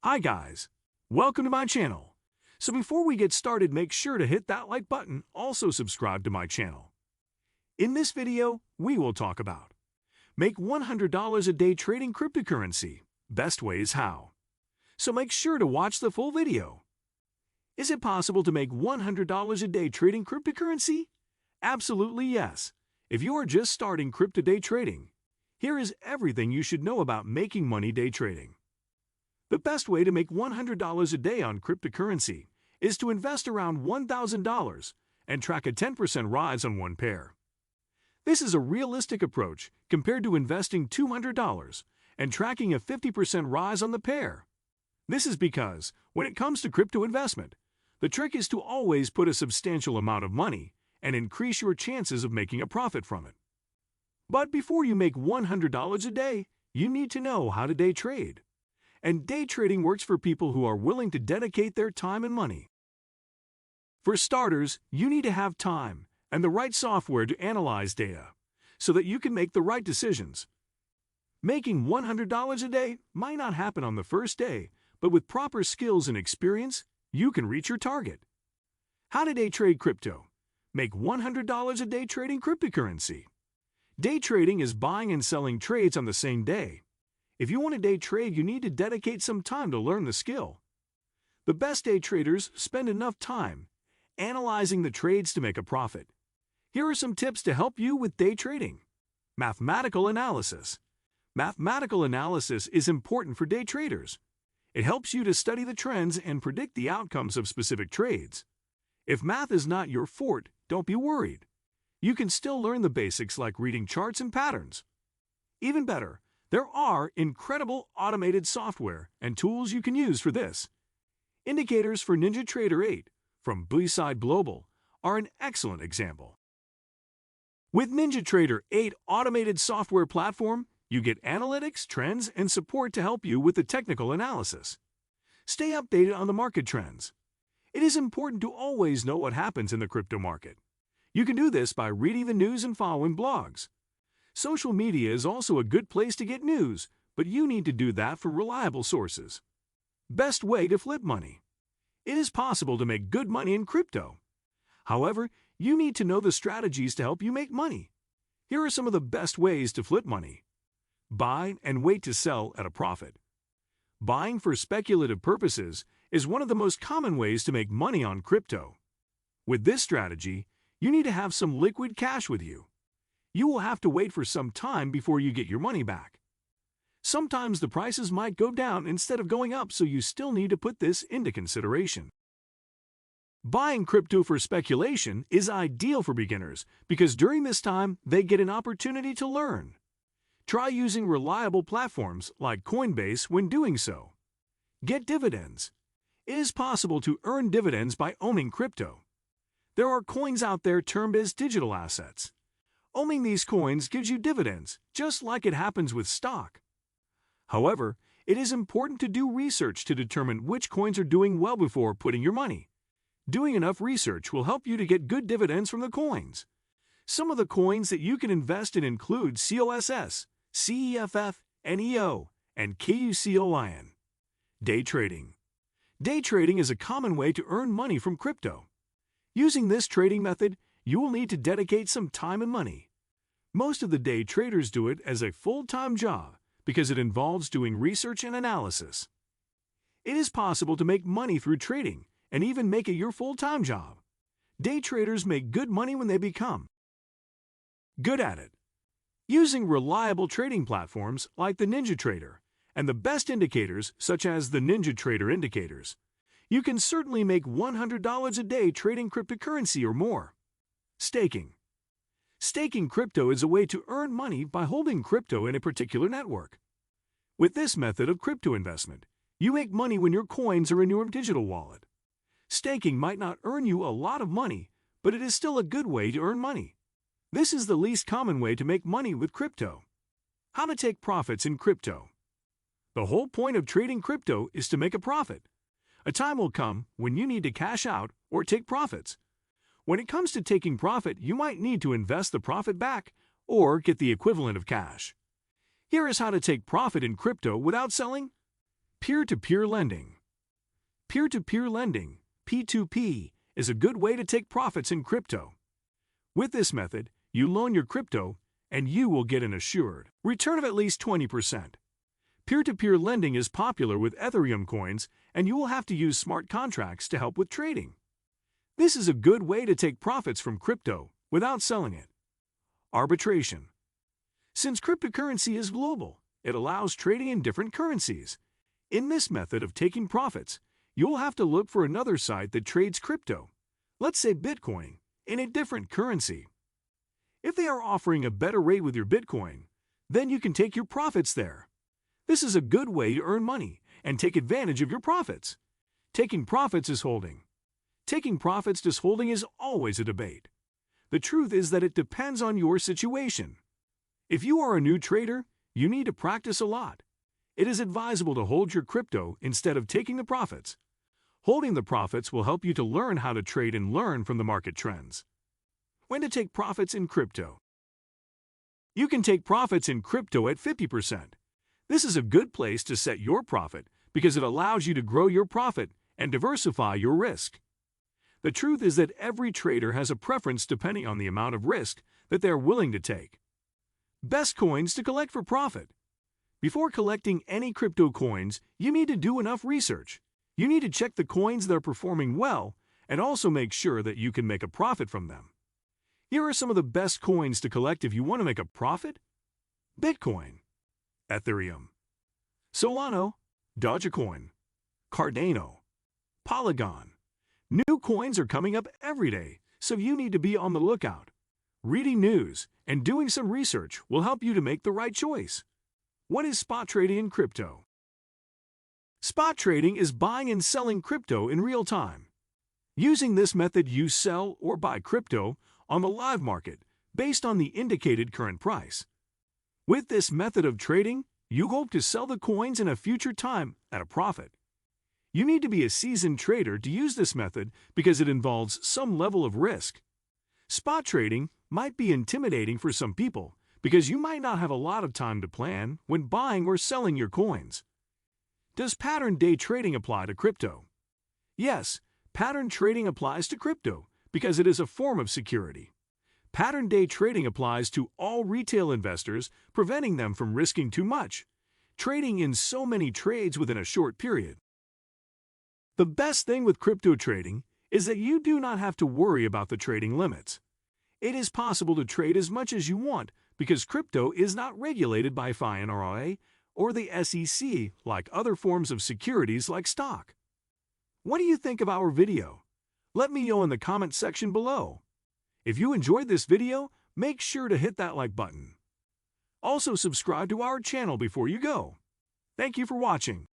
Hi guys, welcome to my channel. So before we get started, make sure to hit that like button, also subscribe to my channel. In this video, we will talk about make $100 a day trading cryptocurrency, best ways how. So make sure to watch the full video. Is it possible to make $100 a day trading cryptocurrency? Absolutely yes. If you are just starting crypto day trading, here is everything you should know about making money day trading. The best way to make $100 a day on cryptocurrency is to invest around $1,000 and track a 10% rise on one pair. This is a realistic approach compared to investing $200 and tracking a 50% rise on the pair. This is because, when it comes to crypto investment, the trick is to always put a substantial amount of money and increase your chances of making a profit from it. But before you make $100 a day, you need to know how to day trade. And day trading works for people who are willing to dedicate their time and money. For starters, you need to have time and the right software to analyze data so that you can make the right decisions. Making $100 a day might not happen on the first day, but with proper skills and experience, you can reach your target. How to day trade crypto? Make $100 a day trading cryptocurrency. Day trading is buying and selling trades on the same day. If you want to day trade, you need to dedicate some time to learn the skill. The best day traders spend enough time analyzing the trades to make a profit. Here are some tips to help you with day trading. Mathematical analysis. Mathematical analysis is important for day traders. It helps you to study the trends and predict the outcomes of specific trades. If math is not your forte, don't be worried. You can still learn the basics like reading charts and patterns. Even better, there are incredible automated software and tools you can use for this. Indicators for NinjaTrader 8 from Buyside Global are an excellent example. With NinjaTrader 8 automated software platform, you get analytics, trends, and support to help you with the technical analysis. Stay updated on the market trends. It is important to always know what happens in the crypto market. You can do this by reading the news and following blogs. Social media is also a good place to get news, but you need to do that for reliable sources. Best way to flip money. It is possible to make good money in crypto. However, you need to know the strategies to help you make money. Here are some of the best ways to flip money. Buy and wait to sell at a profit. Buying for speculative purposes is one of the most common ways to make money on crypto. With this strategy, you need to have some liquid cash with you. You will have to wait for some time before you get your money back. Sometimes the prices might go down instead of going up, so you still need to put this into consideration. Buying crypto for speculation is ideal for beginners because during this time they get an opportunity to learn. Try using reliable platforms like Coinbase when doing so. Get dividends. It is possible to earn dividends by owning crypto. There are coins out there termed as digital assets. Owning these coins gives you dividends, just like it happens with stock. However, it is important to do research to determine which coins are doing well before putting your money. Doing enough research will help you to get good dividends from the coins. Some of the coins that you can invest in include COSS, CEFF, NEO, and KUCOIN. Day trading. Day trading is a common way to earn money from crypto. Using this trading method, you will need to dedicate some time and money. Most of the day traders do it as a full-time job because it involves doing research and analysis. It is possible to make money through trading and even make it your full-time job. Day traders make good money when they become good at it. Using reliable trading platforms like the NinjaTrader and the best indicators such as the NinjaTrader indicators, you can certainly make $100 a day trading cryptocurrency or more. Staking. Staking crypto is a way to earn money by holding crypto in a particular network. With this method of crypto investment, you make money when your coins are in your digital wallet. Staking might not earn you a lot of money, but it is still a good way to earn money. This is the least common way to make money with crypto. How to take profits in crypto. The whole point of trading crypto is to make a profit. A time will come when you need to cash out or take profits. When it comes to taking profit, you might need to invest the profit back or get the equivalent of cash. Here is how to take profit in crypto without selling. Peer-to-peer lending. Peer-to-peer lending, P2P, is a good way to take profits in crypto. With this method, you loan your crypto and you will get an assured return of at least 20%. Peer-to-peer lending is popular with Ethereum coins, and you will have to use smart contracts to help with trading. This is a good way to take profits from crypto without selling it. Arbitration. Since cryptocurrency is global, it allows trading in different currencies. In this method of taking profits, you'll have to look for another site that trades crypto, let's say Bitcoin, in a different currency. If they are offering a better rate with your Bitcoin, then you can take your profits there. This is a good way to earn money and take advantage of your profits. Taking profits is holding. Taking profits is holding is always a debate. The truth is that it depends on your situation. If you are a new trader, you need to practice a lot. It is advisable to hold your crypto instead of taking the profits. Holding the profits will help you to learn how to trade and learn from the market trends. When to take profits in crypto. You can take profits in crypto at 50%. This is a good place to set your profit because it allows you to grow your profit and diversify your risk. The truth is that every trader has a preference depending on the amount of risk that they are willing to take. Best coins to collect for profit. Before collecting any crypto coins, you need to do enough research. You need to check the coins that are performing well and also make sure that you can make a profit from them. Here are some of the best coins to collect if you want to make a profit. Bitcoin, Ethereum, Solana, Dogecoin, Cardano, Polygon. New coins are coming up every day, so you need to be on the lookout. Reading news and doing some research will help you to make the right choice. What is spot trading in crypto? Spot trading is buying and selling crypto in real time. Using this method, you sell or buy crypto on the live market based on the indicated current price. With this method of trading, you hope to sell the coins in a future time at a profit. You need to be a seasoned trader to use this method because it involves some level of risk. Spot trading might be intimidating for some people because you might not have a lot of time to plan when buying or selling your coins. Does pattern day trading apply to crypto? Yes, pattern trading applies to crypto because it is a form of security. Pattern day trading applies to all retail investors, preventing them from risking too much, trading in so many trades within a short period. The best thing with crypto trading is that you do not have to worry about the trading limits. It is possible to trade as much as you want because crypto is not regulated by FINRA or the SEC like other forms of securities like stock. What do you think of our video? Let me know in the comment section below. If you enjoyed this video, make sure to hit that like button. Also subscribe to our channel before you go. Thank you for watching.